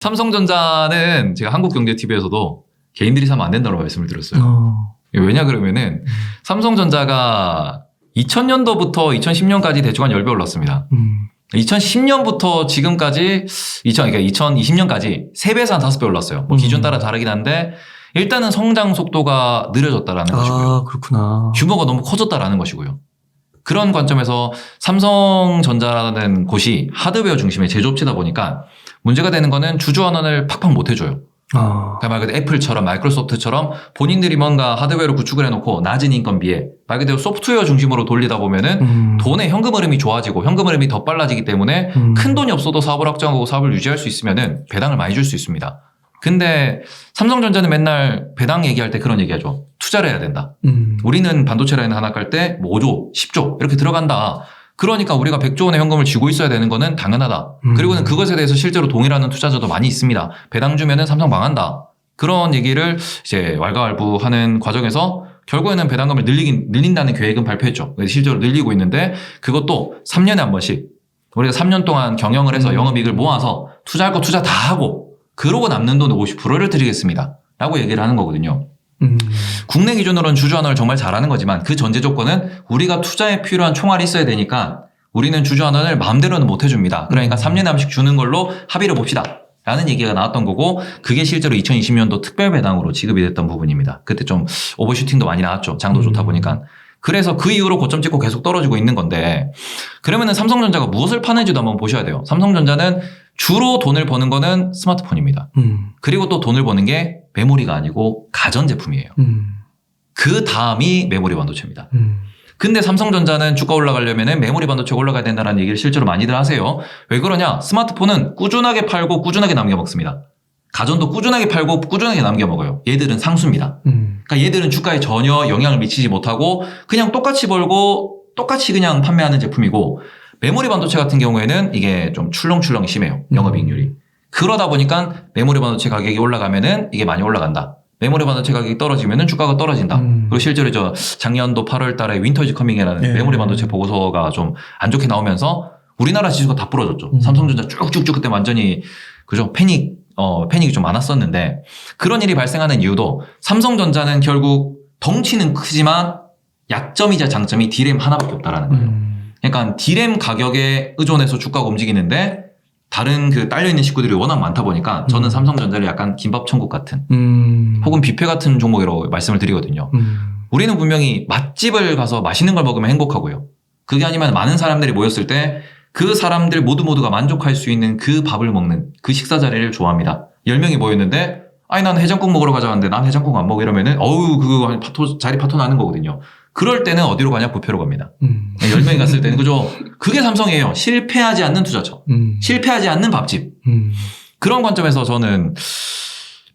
삼성전자는 제가 한국경제TV에서도 개인들이 사면 안 된다고 말씀을 드렸어요. 왜냐 그러면은 삼성전자가 2000년도부터 2010년까지 대충 한 10배 올랐습니다. 2010년부터 지금까지 그러니까 2020년까지 3배에서 한 5배 올랐어요. 뭐 기준 따라 다르긴 한데 일단은 성장 속도가 느려졌다라는 것이고요. 아, 그렇구나. 규모가 너무 커졌다라는 것이고요. 그런 관점에서 삼성전자라는 곳이 하드웨어 중심의 제조업체다 보니까 문제가 되는 거는 주주환원을 팍팍 못 해줘요. 그러니까 말 그대로 애플처럼 마이크로소프트처럼 본인들이 뭔가 하드웨어를 구축을 해놓고 낮은 인건비에 말 그대로 소프트웨어 중심으로 돌리다 보면은 돈의 현금 흐름이 좋아지고 현금 흐름이 더 빨라지기 때문에 큰 돈이 없어도 사업을 확장하고 사업을 유지할 수 있으면은 배당을 많이 줄 수 있습니다. 근데 삼성전자는 맨날 배당 얘기할 때 그런 얘기하죠. 투자를 해야 된다. 우리는 반도체 라인 하나 깔 때 뭐 5조, 10조 이렇게 들어간다. 그러니까 우리가 100조 원의 현금을 쥐고 있어야 되는 거는 당연하다. 그리고는 그것에 대해서 실제로 동의하는 투자자도 많이 있습니다. 배당 주면은 삼성 망한다. 그런 얘기를 이제 왈가왈부하는 과정에서 결국에는 배당금을 늘린다는 계획은 발표했죠. 실제로 늘리고 있는데 그것도 3년에 한 번씩 우리가 3년 동안 경영을 해서 영업이익을 모아서 투자할 거 투자 다 하고 그러고 남는 돈의 50%를 드리겠습니다. 라고 얘기를 하는 거거든요. 국내 기준으로는 주주환원을 정말 잘하는 거지만 그 전제 조건은 우리가 투자에 필요한 총알이 있어야 되니까 우리는 주주환원을 마음대로는 못 해줍니다. 그러니까 3년에 한 번씩 주는 걸로 합의를 봅시다. 라는 얘기가 나왔던 거고 그게 실제로 2020년도 특별 배당으로 지급이 됐던 부분입니다. 그때 좀 오버슈팅도 많이 나왔죠. 장도 좋다 보니까. 그래서 그 이후로 고점 찍고 계속 떨어지고 있는 건데 그러면은 삼성전자가 무엇을 파는지도 한번 보셔야 돼요. 삼성전자는 주로 돈을 버는 거는 스마트폰입니다. 그리고 또 돈을 버는 게 메모리가 아니고 가전제품이에요. 그 다음이 메모리 반도체입니다. 근데 삼성전자는 주가 올라가려면 메모리 반도체가 올라가야 된다는 얘기를 실제로 많이들 하세요. 왜 그러냐? 스마트폰은 꾸준하게 팔고 꾸준하게 남겨먹습니다. 가전도 꾸준하게 팔고 꾸준하게 남겨먹어요. 얘들은 상수입니다. 그러니까 얘들은 주가에 전혀 영향을 미치지 못하고 그냥 똑같이 벌고 똑같이 그냥 판매하는 제품이고 메모리 반도체 같은 경우에는 이게 좀 출렁출렁 심해요. 영업이익률이. 그러다 보니까 메모리 반도체 가격이 올라가면은 이게 많이 올라간다. 메모리 반도체 가격이 떨어지면은 주가가 떨어진다. 그리고 실제로 저 작년도 8월 달에 윈터즈 커밍이라는 메모리 반도체 보고서가 좀 안 좋게 나오면서 우리나라 지수가 다 부러졌죠. 삼성전자 쭉쭉쭉 그때 완전히 그죠? 패닉이 좀 많았었는데 그런 일이 발생하는 이유도 삼성전자는 결국 덩치는 크지만 약점이자 장점이 D램 하나밖에 없다라는 거예요. 그러니까 D램 가격에 의존해서 주가가 움직이는데 다른 그 딸려있는 식구들이 워낙 많다 보니까 저는 삼성전자를 약간 김밥천국 같은 혹은 뷔페 같은 종목이라고 말씀을 드리거든요. 우리는 분명히 맛집을 가서 맛있는 걸 먹으면 행복하고요. 그게 아니면 많은 사람들이 모였을 때 그 사람들 모두가 만족할 수 있는 그 밥을 먹는 그 식사 자리를 좋아합니다. 10명이 모였는데 아니 난 해장국 먹으러 가자는데 난 해장국 안 먹어 이러면은 그거 자리 파토 나는 거거든요. 그럴 때는 어디로 가냐? 뷔페로 갑니다. 10명이 갔을 때는 그죠? 그게 삼성이에요. 실패하지 않는 투자처. 실패하지 않는 밥집. 그런 관점에서 저는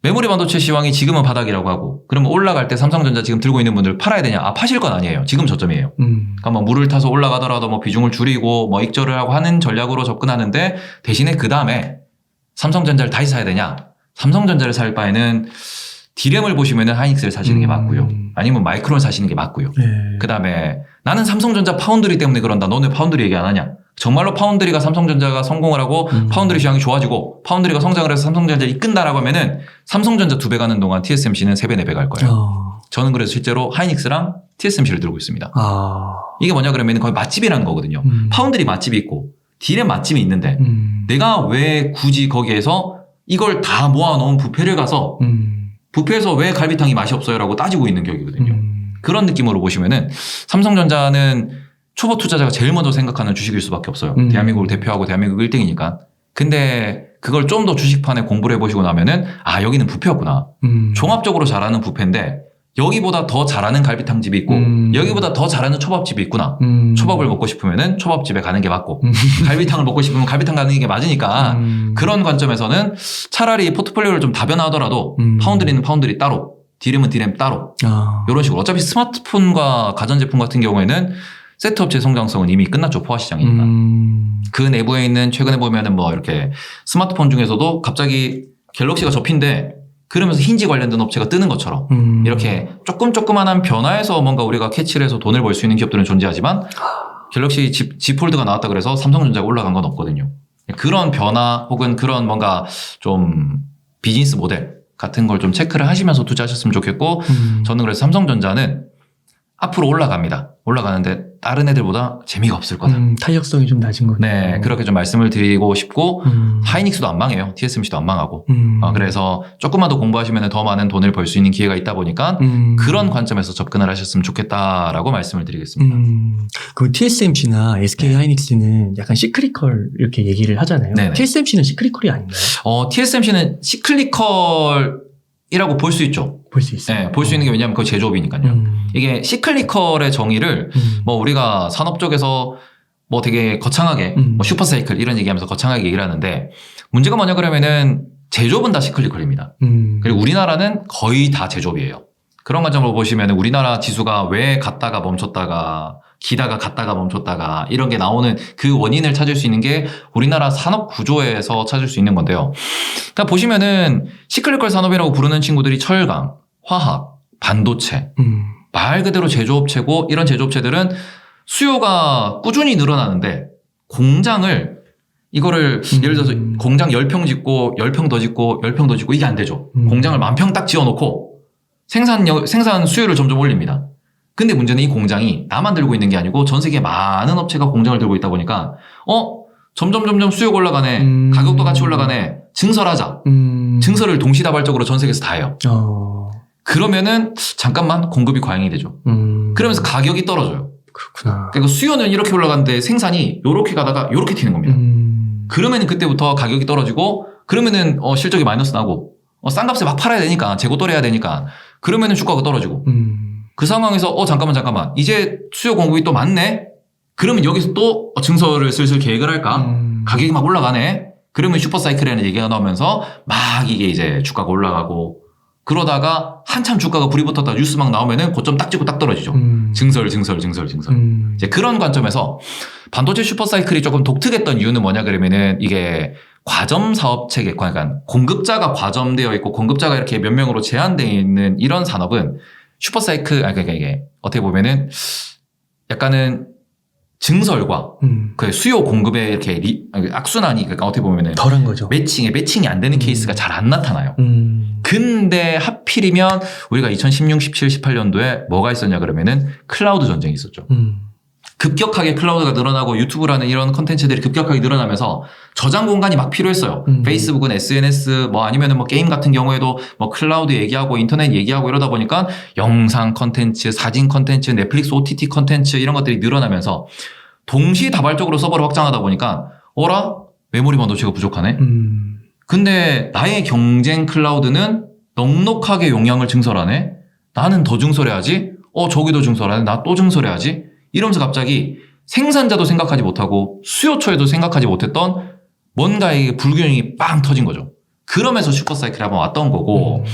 메모리 반도체 시황이 지금은 바닥이라고 하고 그러면 올라갈 때 삼성전자 지금 들고 있는 분들 팔아야 되냐? 파실 건 아니에요. 지금 저점이에요. 그러니까 뭐 물을 타서 올라가더라도 뭐 비중을 줄이고 뭐 익절을 하고 하는 전략으로 접근하는데 대신에 그 다음에 삼성전자를 다시 사야 되냐? 삼성전자를 살 바에는 D램을 보시면은 하이닉스를 사시는 게 맞고요. 아니면 마이크론을 사시는 게 맞고요. 그 다음에 나는 삼성전자 파운드리 때문에 그런다. 너는 파운드리 얘기 안 하냐? 정말로 파운드리가 삼성전자가 성공을 하고 파운드리 시장이 좋아지고 파운드리가 성장을 해서 삼성전자를 이끈다라고 하면은 삼성전자 2배 가는 동안 TSMC는 3배, 4배 갈 거예요. 저는 그래서 실제로 하이닉스랑 TSMC를 들고 있습니다. 이게 뭐냐 그러면 거의 맛집이라는 거거든요. 파운드리 맛집이 있고 D램 맛집이 있는데 내가 왜 굳이 거기에서 이걸 다 모아놓은 뷔페를 가서 뷔페에서 왜 갈비탕이 맛이 없어요? 라고 따지고 있는 격이거든요. 그런 느낌으로 보시면은 삼성전자는 초보 투자자가 제일 먼저 생각하는 주식일 수밖에 없어요. 대한민국을 대표하고 대한민국 1등이니까. 근데 그걸 좀 더 주식판에 공부를 해보시고 나면은 여기는 뷔페였구나. 종합적으로 잘하는 뷔페인데 여기보다 더 잘하는 갈비탕집이 있고 여기보다 더 잘하는 초밥집이 있구나. 초밥을 먹고 싶으면은 초밥집에 가는 게 맞고 갈비탕을 먹고 싶으면 갈비탕 가는 게 맞으니까 그런 관점에서는 차라리 포트폴리오를 좀 다변화하더라도 파운드리는 파운드리 따로 D램은 D램 따로 이런 식으로 어차피 스마트폰과 가전제품 같은 경우에는 세트업체 성장성은 이미 끝났죠. 포화 시장이니까. 그 내부에 있는 최근에 보면은 뭐 이렇게 스마트폰 중에서도 갑자기 갤럭시가 접힌데 그러면서 힌지 관련된 업체가 뜨는 것처럼 이렇게 조그만한 변화에서 뭔가 우리가 캐치를 해서 돈을 벌 수 있는 기업들은 존재하지만 갤럭시 Z 폴드가 나왔다 그래서 삼성전자가 올라간 건 없거든요. 그런 변화 혹은 그런 뭔가 좀 비즈니스 모델 같은 걸 좀 체크를 하시면서 투자하셨으면 좋겠고 저는 그래서 삼성전자는 앞으로 올라갑니다. 올라가는데 다른 애들보다 재미가 없을 거다. 탄력성이 좀 낮은 거네요. 네, 그렇게 좀 말씀을 드리고 싶고 하이닉스도 안 망해요. TSMC도 안 망하고. 그래서 조금만 더 공부하시면 더 많은 돈을 벌 수 있는 기회가 있다 보니까 그런 관점에서 접근을 하셨으면 좋겠다라고 말씀을 드리겠습니다. 그럼 TSMC나 SK 하이닉스는 약간 시크리컬 이렇게 얘기를 하잖아요. 네네. TSMC는 시크리컬이 아닌가요? TSMC는 시클리컬이라고 볼 수 있죠. 볼 수 있어요. 네, 볼 수 있는 게 왜냐하면 그거 제조업이니까요. 이게 시클리컬의 정의를 뭐 우리가 산업 쪽에서 뭐 되게 거창하게 뭐 슈퍼사이클 이런 얘기하면서 거창하게 얘기를 하는데 문제가 뭐냐 그러면은 제조업은 다 시클리컬입니다. 그리고 우리나라는 거의 다 제조업이에요. 그런 관점으로 보시면 우리나라 지수가 왜 갔다가 멈췄다가 기다가 갔다가 멈췄다가 이런 게 나오는 그 원인을 찾을 수 있는 게 우리나라 산업 구조에서 찾을 수 있는 건데요. 그러니까 보시면은 시클리컬 산업이라고 부르는 친구들이 철강, 화학, 반도체, 말 그대로 제조업체고 이런 제조업체들은 수요가 꾸준히 늘어나는데 공장을 이거를 예를 들어서 공장 10평 짓고 10평 더 짓고 10평 더 짓고 이게 안 되죠. 공장을 10,000평 딱 지어놓고 생산 수요를 점점 올립니다. 근데 문제는 이 공장이 나만 들고 있는 게 아니고 전 세계 많은 업체가 공장을 들고 있다 보니까 점점 수요가 올라가네. 가격도 같이 올라가네. 증설하자. 증설을 동시다발적으로 전 세계에서 다 해요. 그러면은 잠깐만 공급이 과잉이 되죠. 그러면서 가격이 떨어져요. 그렇구나. 그러니까 수요는 이렇게 올라가는데 생산이 요렇게 가다가 요렇게 튀는 겁니다. 그러면은 그때부터 가격이 떨어지고 그러면은 실적이 마이너스 나고 싼 값에 막 팔아야 되니까 재고 떨어야 되니까 그러면은 주가가 떨어지고 그 상황에서 잠깐만 이제 수요 공급이 또 많네. 그러면 여기서 또 증설을 슬슬 계획을 할까? 가격이 막 올라가네. 그러면 슈퍼사이클이라는 얘기가 나오면서 막 이게 이제 주가가 올라가고 그러다가 한참 주가가 불이 붙었다 뉴스 막 나오면은 고점 딱 찍고 딱 떨어지죠. 증설. 이제 그런 관점에서 반도체 슈퍼사이클이 조금 독특했던 이유는 뭐냐 그러면은 이게 과점 사업 체계, 그러니까 공급자가 과점되어 있고 공급자가 이렇게 몇 명으로 제한되어 있는 이런 산업은 슈퍼사이클, 그러니까 이게 어떻게 보면은 약간은 증설과 그 수요 공급의 이렇게 악순환이 그러니까 어떻게 보면은 덜한 거죠. 매칭이 안 되는 케이스가 잘 안 나타나요. 근데 하필이면 우리가 2016, 17, 18년도에 뭐가 있었냐 그러면은 클라우드 전쟁이 있었죠. 급격하게 클라우드가 늘어나고 유튜브라는 이런 컨텐츠들이 급격하게 늘어나면서 저장 공간이 막 필요했어요. 페이스북은 SNS 뭐 아니면은 뭐 게임 같은 경우에도 뭐 클라우드 얘기하고 인터넷 얘기하고 이러다 보니까 영상 컨텐츠, 사진 컨텐츠, 넷플릭스 OTT 컨텐츠 이런 것들이 늘어나면서 동시다발적으로 서버를 확장하다 보니까 메모리 반도체가 부족하네. 근데 나의 경쟁 클라우드는 넉넉하게 용량을 증설하네. 나는 더 증설해야지. 저기도 증설하네. 나 또 증설해야지. 이러면서 갑자기 생산자도 생각하지 못하고 수요처에도 생각하지 못했던 뭔가의 불균형이 빵 터진 거죠. 그러면서 슈퍼사이클이 한번 왔던 거고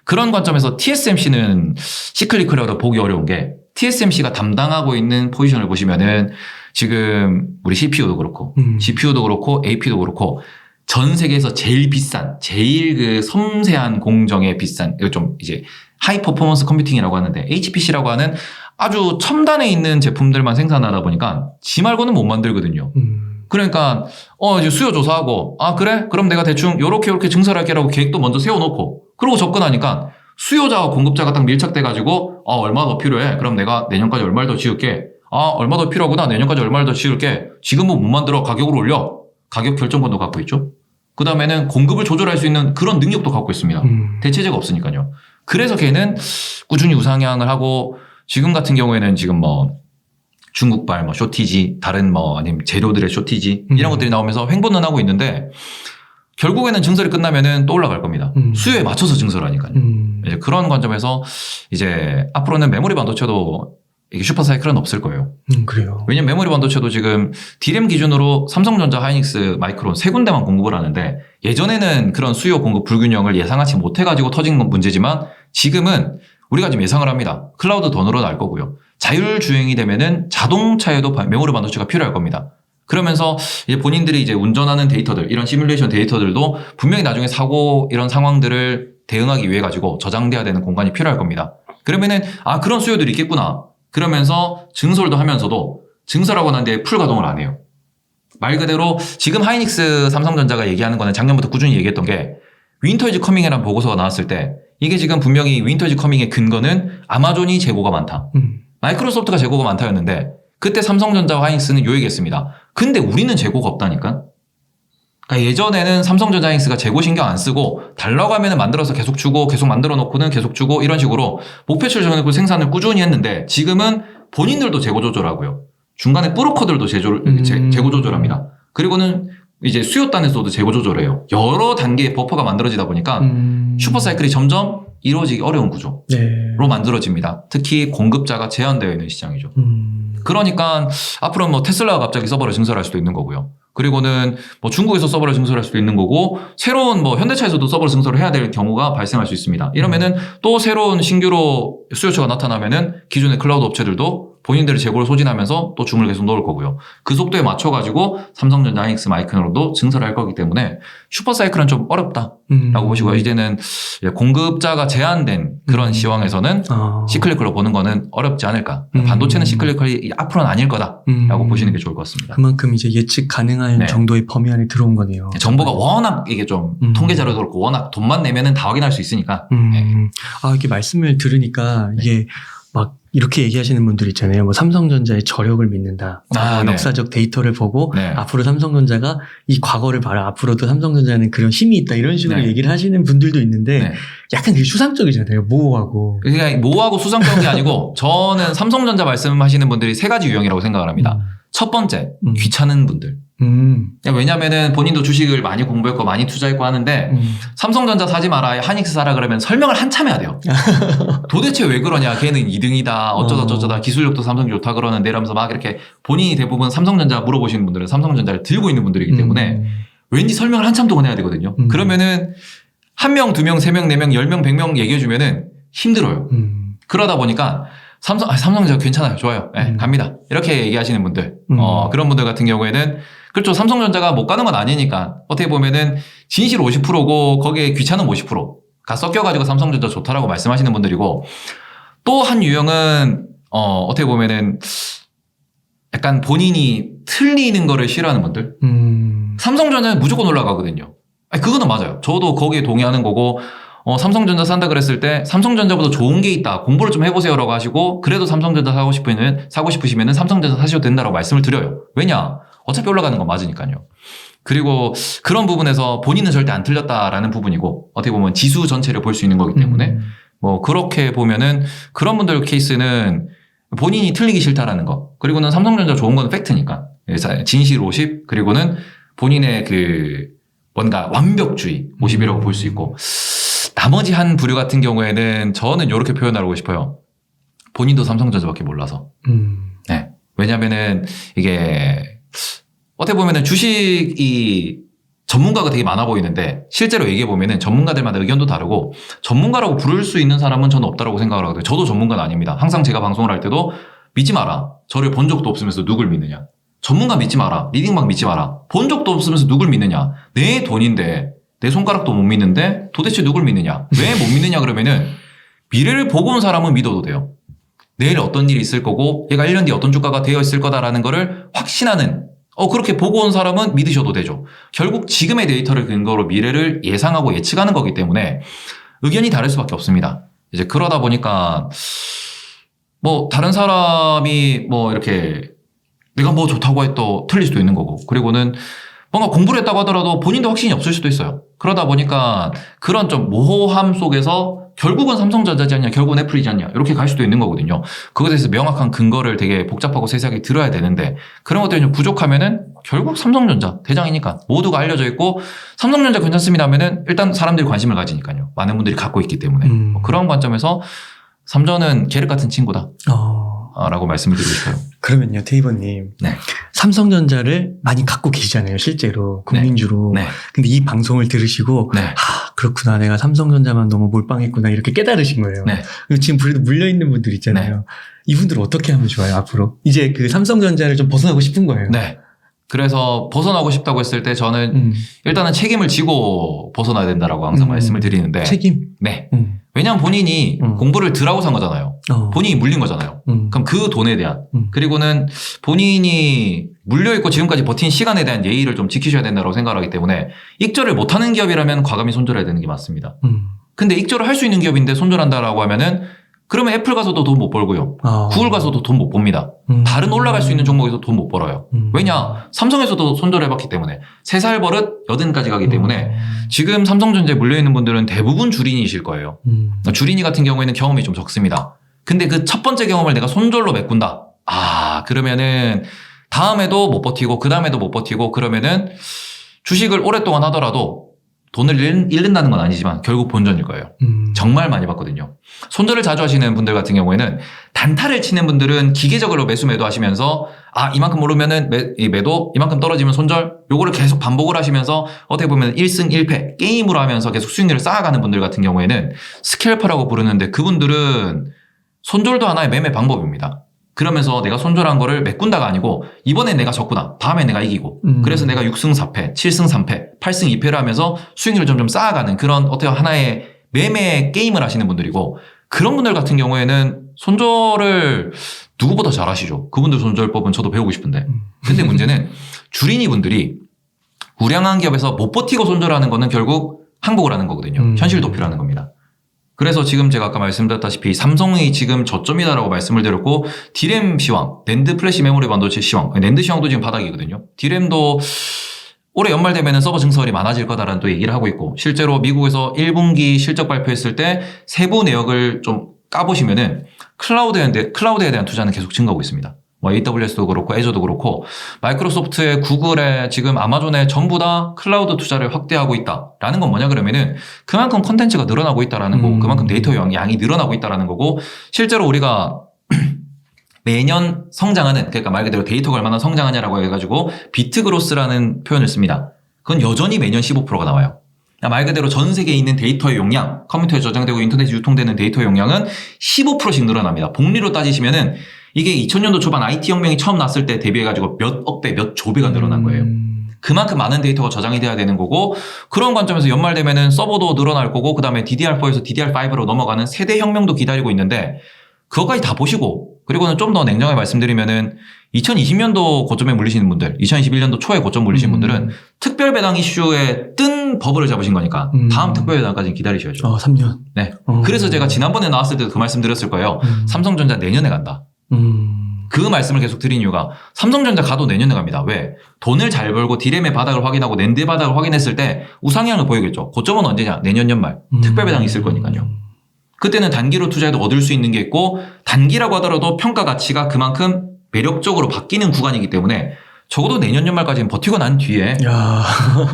그런 관점에서 TSMC는 시클리컬이라고 보기 어려운 게 TSMC가 담당하고 있는 포지션을 보시면은 지금 우리 CPU도 그렇고 GPU도 그렇고 AP도 그렇고 전 세계에서 제일 비싼, 제일 그 섬세한 공정에 비싼, 이거 좀 이제 하이 퍼포먼스 컴퓨팅이라고 하는데 HPC라고 하는 아주 첨단에 있는 제품들만 생산하다 보니까 지 말고는 못 만들거든요. 그러니까 이제 수요 조사하고 그래? 그럼 내가 대충 요렇게 증설할게라고 계획도 먼저 세워놓고 그러고 접근하니까 수요자와 공급자가 딱 밀착돼가지고 얼마 더 필요해? 그럼 내가 내년까지 얼마를 더 지을게. 얼마 더 필요하구나. 내년까지 얼마를 더 지을게. 지금은 못 만들어. 가격을 올려. 가격 결정권도 갖고 있죠. 그 다음에는 공급을 조절할 수 있는 그런 능력도 갖고 있습니다. 대체제가 없으니까요. 그래서 걔는 꾸준히 우상향을 하고 지금 같은 경우에는 지금 뭐 중국발 뭐 쇼티지, 다른 뭐 아니면 재료들의 쇼티지 이런 것들이 나오면서 횡보는 하고 있는데 결국에는 증설이 끝나면은 또 올라갈 겁니다. 수요에 맞춰서 증설하니까요. 이제 그런 관점에서 이제 앞으로는 메모리 반도체도 이게 슈퍼사이클은 없을 거예요. 그래요. 왜냐면 메모리 반도체도 지금 D램 기준으로 삼성전자, 하이닉스, 마이크론 세 군데만 공급을 하는데 예전에는 그런 수요 공급 불균형을 예상하지 못해가지고 터진 건 문제지만 지금은 우리가 지금 예상을 합니다. 클라우드 더 늘어날 거고요. 자율주행이 되면은 자동차에도 메모리 반도체가 필요할 겁니다. 그러면서 이제 본인들이 이제 운전하는 데이터들, 이런 시뮬레이션 데이터들도 분명히 나중에 사고 이런 상황들을 대응하기 위해 가지고 저장돼야 되는 공간이 필요할 겁니다. 그러면은 그런 수요들이 있겠구나. 그러면서 증설도 하면서도 증설하고 난 뒤에 풀 가동을 안 해요. 말 그대로 지금 하이닉스 삼성전자가 얘기하는 거는 작년부터 꾸준히 얘기했던 게 윈터 이즈 커밍이라는 보고서가 나왔을 때 이게 지금 분명히 윈터 이즈 커밍의 근거는 아마존이 재고가 많다. 마이크로소프트가 재고가 많다였는데 그때 삼성전자와 하이닉스는 요 얘기했습니다. 근데 우리는 재고가 없다니까. 그러니까 예전에는 삼성전자 하이닉스가 재고 신경 안 쓰고 달라고 하면 만들어서 계속 주고 계속 만들어 놓고는 계속 주고 이런 식으로 목표치를 정해놓고 생산을 꾸준히 했는데 지금은 본인들도 재고 조절하고요. 중간에 브로커들도 재고 조절합니다. 그리고는 이제 수요단에서도 재고 조절해요. 여러 단계의 버퍼가 만들어지다 보니까 슈퍼사이클이 점점 이루어지기 어려운 구조로 만들어집니다. 특히 공급자가 제한되어 있는 시장이죠. 그러니까 앞으로는 뭐 테슬라가 갑자기 서버를 증설할 수도 있는 거고요. 그리고는 뭐 중국에서 서버를 증설할 수도 있는 거고 새로운 뭐 현대차에서도 서버를 증설을 해야 될 경우가 발생할 수 있습니다. 이러면은 또 새로운 신규로 수요처가 나타나면은 기존의 클라우드 업체들도 본인들의 재고를 소진하면서 또 주문을 계속 넣을 거고요. 그 속도에 맞춰가지고 삼성전자, 하이닉스, 마이크론으로도 증설할 거기 때문에 슈퍼사이클은 좀 어렵다라고 보시고요. 이제는 공급자가 제한된 그런 시황에서는 시클리컬로 보는 거는 어렵지 않을까. 반도체는 시클리컬이 앞으로는 아닐 거다라고 보시는 게 좋을 것 같습니다. 그만큼 이제 예측 가능한 정도의 범위 안에 들어온 거네요. 정보가 워낙 이게 좀 통계 자료도 그렇고 워낙 돈만 내면은 다 확인할 수 있으니까. 이렇게 말씀을 들으니까 이게 막 이렇게 얘기하시는 분들 있잖아요. 뭐 삼성전자의 저력을 믿는다. 역사적 데이터를 보고 앞으로 삼성전자가 이 과거를 봐라. 앞으로도 삼성전자는 그런 힘이 있다. 이런 식으로 얘기를 하시는 분들도 있는데 약간 그게 수상적이잖아요. 모호하고. 그러니까 모호하고 수상적인 게 아니고 저는 삼성전자 말씀하시는 분들이 세 가지 유형이라고 생각을 합니다. 첫 번째, 귀찮은 분들. 왜냐면은 본인도 주식을 많이 공부했고 많이 투자했고 하는데 삼성전자 사지 마라, 하이닉스 사라 그러면 설명을 한참 해야 돼요. 도대체 왜 그러냐, 걔는 2등이다, 어쩌다 기술력도 삼성이 좋다 그러는데 이러면서 막 이렇게 본인이 대부분 삼성전자 물어보시는 분들은 삼성전자를 들고 있는 분들이기 때문에 왠지 설명을 한참 동안 해야 되거든요. 그러면은 1명, 2명, 3명, 4명, 10명, 100명 얘기해주면은 힘들어요. 그러다 보니까 삼성전자 괜찮아요. 좋아요. 갑니다. 이렇게 얘기하시는 분들. 그런 분들 같은 경우에는 그렇죠. 삼성전자가 못 가는 건 아니니까 어떻게 보면은 진실 50%고 거기에 귀찮은 50%가 섞여가지고 삼성전자 좋다라고 말씀하시는 분들이고 또 한 유형은 어떻게 보면은 약간 본인이 틀리는 거를 싫어하는 분들. 삼성전자는 무조건 올라가거든요. 그거는 맞아요. 저도 거기에 동의하는 거고 삼성전자 산다 그랬을 때 삼성전자보다 좋은 게 있다. 공부를 좀 해보세요라고 하시고 그래도 삼성전자 사고 싶으시면은 삼성전자 사셔도 된다라고 말씀을 드려요. 왜냐? 어차피 올라가는 건 맞으니까요. 그리고 그런 부분에서 본인은 절대 안 틀렸다라는 부분이고 어떻게 보면 지수 전체를 볼 수 있는 거기 때문에 뭐 그렇게 보면은 그런 분들 케이스는 본인이 틀리기 싫다라는 거. 그리고는 삼성전자 좋은 건 팩트니까. 진실 50 그리고는 본인의 그 뭔가 완벽주의 50이라고 볼 수 있고 나머지 한 부류 같은 경우에는 저는 이렇게 표현하고 싶어요. 본인도 삼성전자밖에 몰라서. 왜냐면은 이게 어떻게 보면은 주식이 전문가가 되게 많아 보이는데 실제로 얘기해 보면은 전문가들마다 의견도 다르고 전문가라고 부를 수 있는 사람은 저는 없다라고 생각을 하거든요. 저도 전문가는 아닙니다. 항상 제가 방송을 할 때도 믿지 마라. 저를 본 적도 없으면서 누굴 믿느냐. 전문가 믿지 마라. 리딩방 믿지 마라. 본 적도 없으면서 누굴 믿느냐. 내 돈인데 내 손가락도 못 믿는데 도대체 누굴 믿느냐. 왜 못 믿느냐 그러면은 미래를 보고 온 사람은 믿어도 돼요. 내일 어떤 일이 있을 거고 얘가 1년 뒤에 어떤 주가가 되어 있을 거다라는 거를 확신하는 그렇게 보고 온 사람은 믿으셔도 되죠. 결국 지금의 데이터를 근거로 미래를 예상하고 예측하는 거기 때문에 의견이 다를 수밖에 없습니다. 이제 그러다 보니까 뭐 다른 사람이 뭐 이렇게 내가 뭐 좋다고 해도 틀릴 수도 있는 거고 그리고는 뭔가 공부를 했다고 하더라도 본인도 확신이 없을 수도 있어요. 그러다 보니까 그런 좀 모호함 속에서 결국은 삼성전자지 않냐, 결국은 애플이지 않냐 이렇게 갈 수도 있는 거거든요. 그것에 대해서 명확한 근거를 되게 복잡하고 세세하게 들어야 되는데 그런 것들이 좀 부족하면은 결국 삼성전자 대장이니까 모두가 알려져 있고 삼성전자 괜찮습니다 하면은 일단 사람들이 관심을 가지니까요. 많은 분들이 갖고 있기 때문에 뭐 그런 관점에서 삼전은 계륵 같은 친구다 라고 말씀을 드리고 싶어요. 그러면요, 테이버님. 삼성전자를 많이 갖고 계시잖아요, 실제로. 국민주로. 근데 이 방송을 들으시고, 그렇구나. 내가 삼성전자만 너무 몰빵했구나. 이렇게 깨달으신 거예요. 그리고 지금 물려있는 분들 있잖아요. 이분들 어떻게 하면 좋아요, 앞으로? 이제 그 삼성전자를 좀 벗어나고 싶은 거예요. 그래서 벗어나고 싶다고 했을 때 저는 일단은 책임을 지고 벗어나야 된다라고 항상 말씀을 드리는데. 책임? 네. 왜냐하면 본인이 공부를 덜 하고 산 거잖아요. 본인이 물린 거잖아요. 그럼 그 돈에 대한 그리고는 본인이 물려있고 지금까지 버틴 시간에 대한 예의를 좀 지키셔야 된다고 생각하기 때문에 익절을 못하는 기업이라면 과감히 손절해야 되는 게 맞습니다. 근데 익절을 할 수 있는 기업인데 손절한다라고 하면은 그러면 애플 가서도 돈 못 벌고요. 구글 가서도 돈 못 봅니다. 다른 올라갈 수 있는 종목에서 돈 못 벌어요. 왜냐? 삼성에서도 손절해봤기 때문에 3살 버릇 80까지 가기 때문에 지금 삼성전자에 물려있는 분들은 대부분 주린이실 거예요. 주린이 같은 경우에는 경험이 좀 적습니다. 근데 그 첫 번째 경험을 내가 손절로 메꾼다. 그러면은 다음에도 못 버티고 그 다음에도 못 버티고 그러면은 주식을 오랫동안 하더라도 돈을 잃는다는 건 아니지만 결국 본전일 거예요. 정말 많이 봤거든요. 손절을 자주 하시는 분들 같은 경우에는 단타를 치는 분들은 기계적으로 매도 하시면서 이만큼 오르면은 매도, 이만큼 떨어지면 손절, 요거를 계속 반복을 하시면서 어떻게 보면 1승 1패 게임으로 하면서 계속 수익률을 쌓아가는 분들 같은 경우에는 스캘퍼라고 부르는데 그분들은 손절도 하나의 매매 방법입니다. 그러면서 내가 손절한 거를 메꾼다가 아니고 이번에 내가 졌구나. 다음에 내가 이기고. 그래서 내가 6승 4패, 7승 3패, 8승 2패를 하면서 수익률을 점점 쌓아가는 그런 어떻게 하나의 매매 게임을 하시는 분들이고 그런 분들 같은 경우에는 손절을 누구보다 잘 하시죠. 그분들 손절법은 저도 배우고 싶은데. 근데 문제는 주린이 분들이 우량한 기업에서 못 버티고 손절하는 거는 결국 항복을 하는 거거든요. 현실 도피라는 겁니다. 그래서 지금 제가 아까 말씀드렸다시피 삼성이 지금 저점이다라고 말씀을 드렸고 디램 시황, 낸드 플래시 메모리 반도체 시황, 낸드 시황도 지금 바닥이거든요. 디램도 올해 연말 되면은 서버 증설이 많아질 거다라는 또 얘기를 하고 있고 실제로 미국에서 1분기 실적 발표했을 때 세부 내역을 좀 까보시면은 클라우드에 대한 투자는 계속 증가하고 있습니다. AWS도 그렇고 애저도 그렇고 마이크로소프트에 구글에 지금 아마존에 전부 다 클라우드 투자를 확대하고 있다라는 건 뭐냐 그러면은 그만큼 컨텐츠가 늘어나고 있다라는 거고 그만큼 데이터 양이 늘어나고 있다라는 거고 실제로 우리가 매년 성장하는 그러니까 말 그대로 데이터가 얼마나 성장하냐라고 해가지고 비트그로스라는 표현을 씁니다. 그건 여전히 매년 15%가 나와요. 말 그대로 전 세계에 있는 데이터의 용량 컴퓨터에 저장되고 인터넷에 유통되는 데이터의 용량은 15%씩 늘어납니다. 복리로 따지시면은 이게 2000년도 초반 IT 혁명이 처음 났을 때 대비해가지고 몇 억 배, 몇 조 배가 늘어난 거예요. 그만큼 많은 데이터가 저장이 돼야 되는 거고 그런 관점에서 연말 되면은 서버도 늘어날 거고 그 다음에 DDR4에서 DDR5로 넘어가는 세대 혁명도 기다리고 있는데 그거까지 다 보시고 그리고는 좀 더 냉정하게 말씀드리면은 2020년도 고점에 물리시는 분들, 2021년도 초에 고점 물리신 분들은 특별 배당 이슈에 뜬 버블을 잡으신 거니까 다음 특별 배당까지 기다리셔야죠. 3년. 네. 그래서 제가 지난번에 나왔을 때도 그 말씀 드렸을 거예요. 삼성전자 내년에 간다. 그 말씀을 계속 드린 이유가 삼성전자 가도 내년에 갑니다. 왜? 돈을 잘 벌고 디램의 바닥을 확인하고 낸드의 바닥을 확인했을 때 우상향을 보이겠죠. 고점은 언제냐? 내년 연말. 특별 배당이 있을 거니까요. 그때는 단기로 투자해도 얻을 수 있는 게 있고 단기라고 하더라도 평가 가치가 그만큼 매력적으로 바뀌는 구간이기 때문에 적어도 내년 연말까지는 버티고 난 뒤에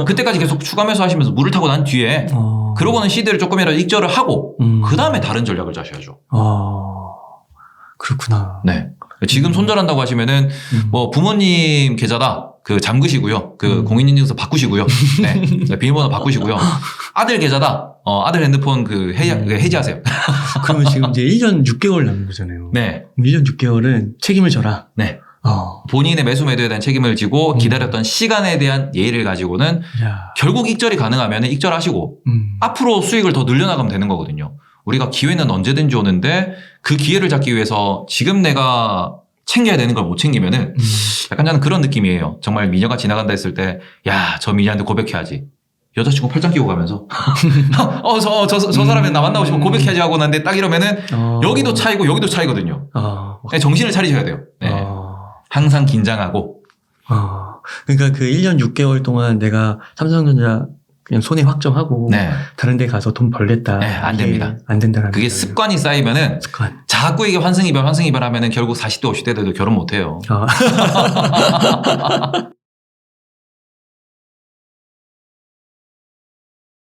그때까지 계속 추가 매수하시면서 물을 타고 난 뒤에 그러고는 시드를 조금이라도 익절을 하고 그 다음에 다른 전략을 짜셔야죠. 그렇구나. 네. 지금 손절한다고 하시면은 뭐 부모님 계좌다 그 잠그시고요. 그 공인인증서 바꾸시고요. 네. 비밀번호 바꾸시고요. 아들 계좌다. 아들 핸드폰 그 해지하세요. 그러면 지금 이제 1년 6개월 남은 거잖아요. 네. 1년 6개월은 책임을 져라. 네. 본인의 매수 매도에 대한 책임을 지고 기다렸던 시간에 대한 예의를 가지고는 결국 익절이 가능하면 익절하시고 앞으로 수익을 더 늘려나가면 되는 거거든요. 우리가 기회는 언제든지 오는데 그 기회를 잡기 위해서 지금 내가 챙겨야 되는 걸 못 챙기면은 약간 저는 그런 느낌이에요. 정말 미녀가 지나간다 했을 때 야, 저 미녀한테 고백해야지. 여자친구 팔짱 끼고 가면서 저 사람이 나 만나고 싶으면 고백해야지 하고 난데 딱 이러면은 여기도 차이고 여기도 차이거든요. 정신을 차리셔야 돼요. 네. 항상 긴장하고. 그러니까 그 1년 6개월 동안 내가 삼성전자 그냥 손해 확정하고 다른 데 가서 돈 벌겠다. 네, 안 됩니다. 안 된다는 그게 습관이 쌓이면은 자꾸 이게 환승이별 하면은 결국 40대 50대 돼도 결혼 못 해요.